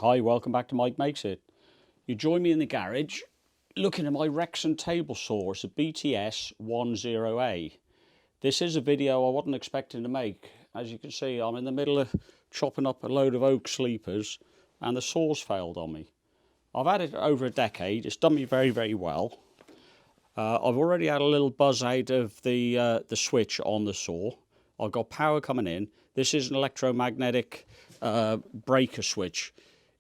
Hi, welcome back to Mike Makes It. You join me in the garage looking at my Rexon table saw. It's a BTS10A. This is a video I wasn't expecting to make. As you can see, I'm in the middle of chopping up a load of oak sleepers and the saw's failed on me. I've had it over a decade. It's done me very, very well. I've already had a little buzz out of the switch on the saw. I've got power coming in. This is an electromagnetic breaker switch,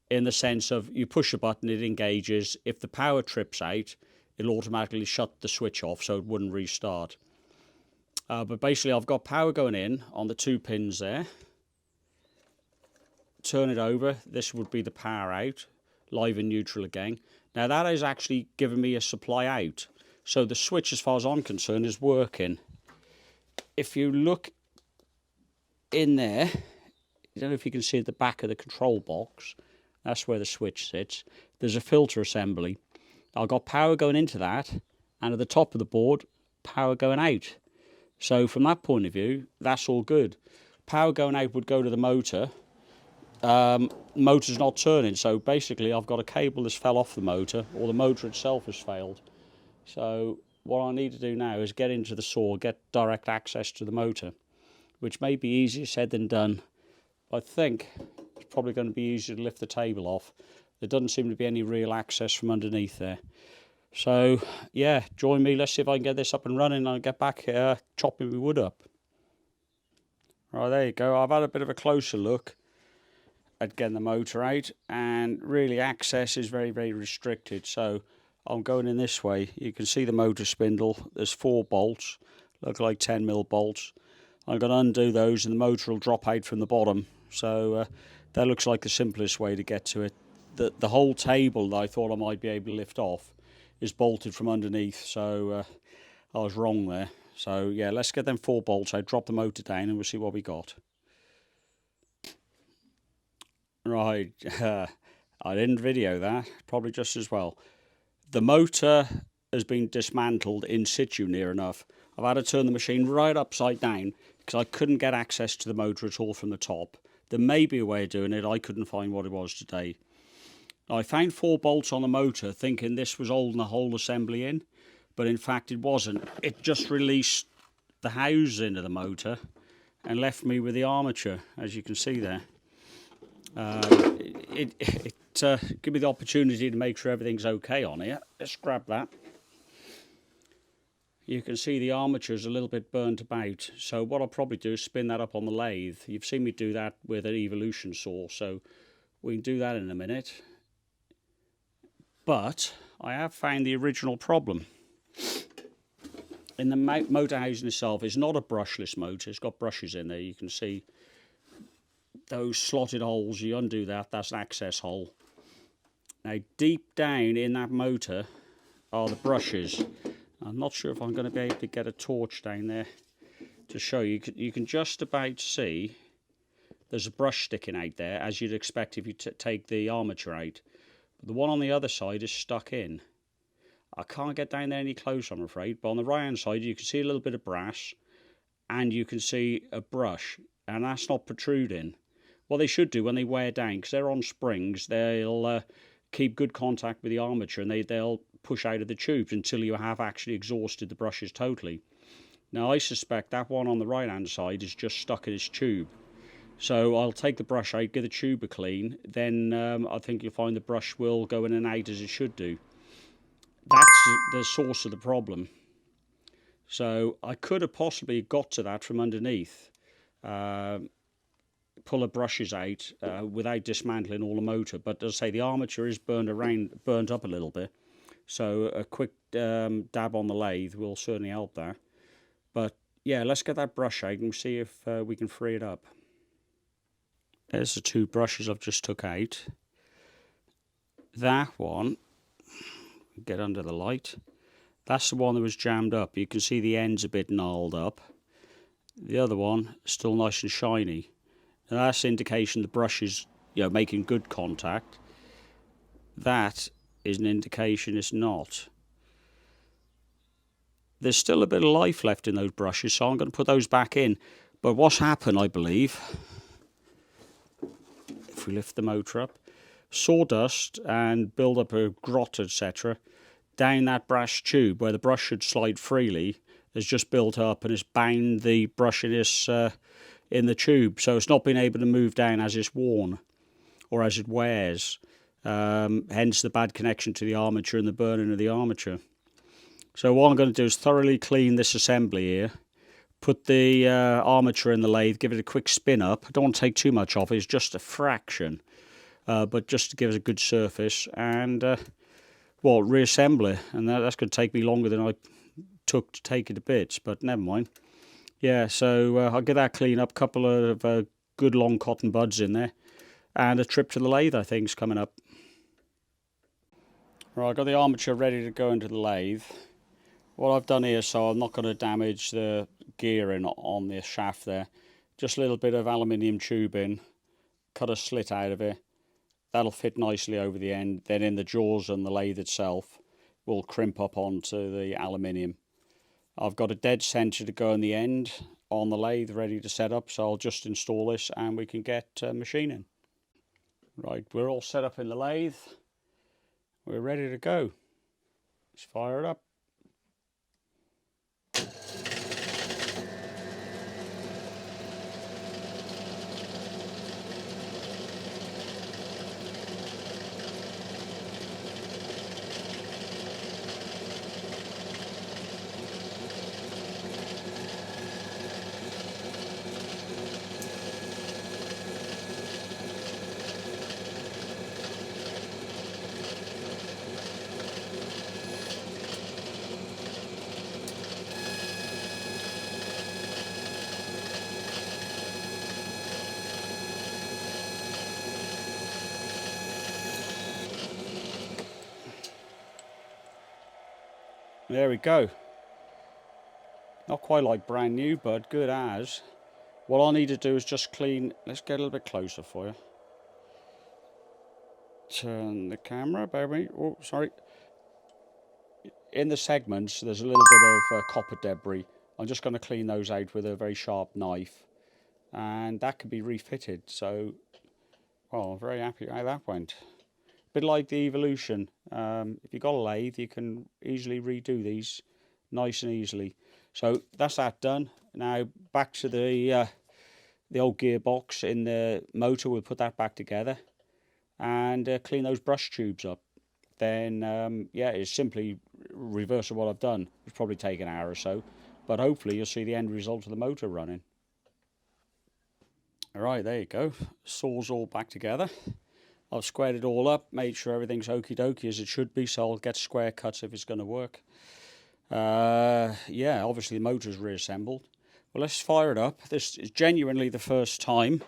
in the sense of you push a button, it engages. If the power trips out, it'll automatically shut the switch off so it wouldn't restart. But basically I've got power going in on the 2 pins there. Turn it over, this would be the power out, live and neutral again. Now that is actually giving me a supply out. So the switch, as far as I'm concerned, is working. If you look in there, I don't know if you can see at the back of the control box, that's where the switch sits. There's a filter assembly. I've got power going into that, and at the top of the board, power going out. So from that point of view, that's all good. Power going out would go to the motor. Motor's not turning, so basically I've got a cable that's fell off the motor, or the motor itself has failed. So what I need to do now is get into the saw, get direct access to the motor, which may be easier said than done. I think it's probably going to be easier to lift the table off. There doesn't seem to be any real access from underneath there. So yeah, join me. Let's see if I can get this up and running, and I'll get back chopping my wood up. Right, there you go. I've had a bit of a closer look at getting the motor out, and really access is very, very restricted. So I'm going in this way. You can see the motor spindle. There's 4 bolts, look like 10mm bolts. I'm going to undo those and the motor will drop out from the bottom. So that looks like the simplest way to get to it. The whole table that I thought I might be able to lift off is bolted from underneath, so I was wrong there. So yeah, let's get them 4 bolts out, drop the motor down, and we'll see what we got. Right, I didn't video that, probably just as well. The motor has been dismantled in situ near enough. I've had to turn the machine right upside down because I couldn't get access to the motor at all from the top. There may be a way of doing it, I couldn't find what it was today. I found 4 bolts on the motor thinking this was holding the whole assembly in, but in fact it wasn't. It just released the housing of the motor and left me with the armature, as you can see there. It gave me the opportunity to make sure everything's okay on here. Let's grab that. You can see the armature is a little bit burnt about, so what I'll probably do is spin that up on the lathe. You've seen me do that with an evolution saw, so we can do that in a minute. But I have found the original problem. In the motor housing itself, it's not a brushless motor, it's got brushes in there. You can see those slotted holes. You undo that, that's an access hole. Now deep down in that motor are the brushes. I'm not sure if I'm going to be able to get a torch down there to show you. You can just about see there's a brush sticking out there, as you'd expect if you take the armature out. But the one on the other side is stuck in. I can't get down there any closer, I'm afraid, but on the right hand side you can see a little bit of brass and you can see a brush, and that's not protruding. What they should do when they wear down, because they're on springs, they'll keep good contact with the armature, and they'll push out of the tubes until you have actually exhausted the brushes totally. Now I suspect that one on the right hand side is just stuck in its tube. So I'll take the brush out, give the tube a clean, then I think you'll find the brush will go in and out as it should do. That's the source of the problem. So I could have possibly got to that from underneath. Pull the brushes out without dismantling all the motor, but as I say, the armature is burnt up a little bit, so a quick dab on the lathe will certainly help that. But yeah, let's get that brush out and see if we can free it up. There's the 2 brushes I've just took out. That one, get under the light, that's the one that was jammed up. You can see the end's a bit gnarled up. The other one still nice and shiny. And that's an indication the brush is, making good contact. That is an indication it's not. There's still a bit of life left in those brushes, so I'm going to put those back in. But what's happened, I believe, if we lift the motor up, sawdust and build up a grot, etc., down that brass tube where the brush should slide freely has just built up and has bound the brushiness in the tube, so it's not been able to move down as it's worn or as it wears. Hence the bad connection to the armature and the burning of the armature. So what I'm going to do is thoroughly clean this assembly here, put the armature in the lathe, give it a quick spin up. I don't want to take too much off, it's just a fraction, but just to give it a good surface, and well, reassemble it. And that's going to take me longer than I took to take it to bits, but never mind. Yeah, so I'll get that clean up, a couple of good long cotton buds in there, and a trip to the lathe I think is coming up. Right, I've got the armature ready to go into the lathe. What I've done here, so I'm not going to damage the gearing on the shaft there, just a little bit of aluminium tubing, cut a slit out of it. That'll fit nicely over the end. Then in the jaws and the lathe itself will crimp up onto the aluminium. I've got a dead centre to go in the end on the lathe ready to set up, so I'll just install this and we can get machining. Right, we're all set up in the lathe. We're ready to go. Let's fire it up. There we go. Not quite like brand new, but good as. What I need to do is just clean. Let's get a little bit closer for you. Turn the camera, bear with me. Oh, sorry. In the segments, there's a little bit of copper debris. I'm just going to clean those out with a very sharp knife. And that can be refitted. So, well, I'm very happy how that went. Bit like the Evolution. If you've got a lathe, you can easily redo these nice and easily. So that's that done. Now back to the old gearbox in the motor. We'll put that back together and clean those brush tubes up. Then yeah, it's simply reverse of what I've done. It's probably take an hour or so, but hopefully you'll see the end result of the motor running. All right, there you go. Saw's all back together. I've squared it all up, made sure everything's okie dokie as it should be, so I'll get square cuts if it's going to work. Yeah, obviously the motor's reassembled. Well, let's fire it up. This is genuinely the first time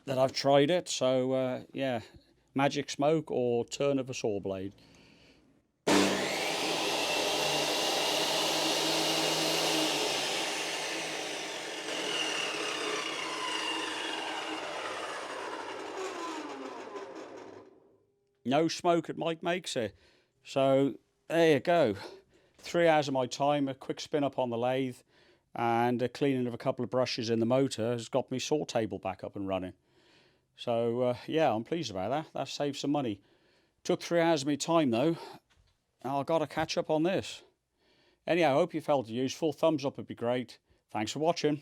that I've tried it, so yeah, magic smoke or turn of a saw blade. No smoke at Mike makes it. So there you go. 3 hours of my time, a quick spin up on the lathe and a cleaning of a couple of brushes in the motor has got me saw table back up and running. So yeah, I'm pleased about that. That saved some money. Took 3 hours of my time though. I've got to catch up on this. Anyhow, I hope you felt it useful. Thumbs up would be great. Thanks for watching.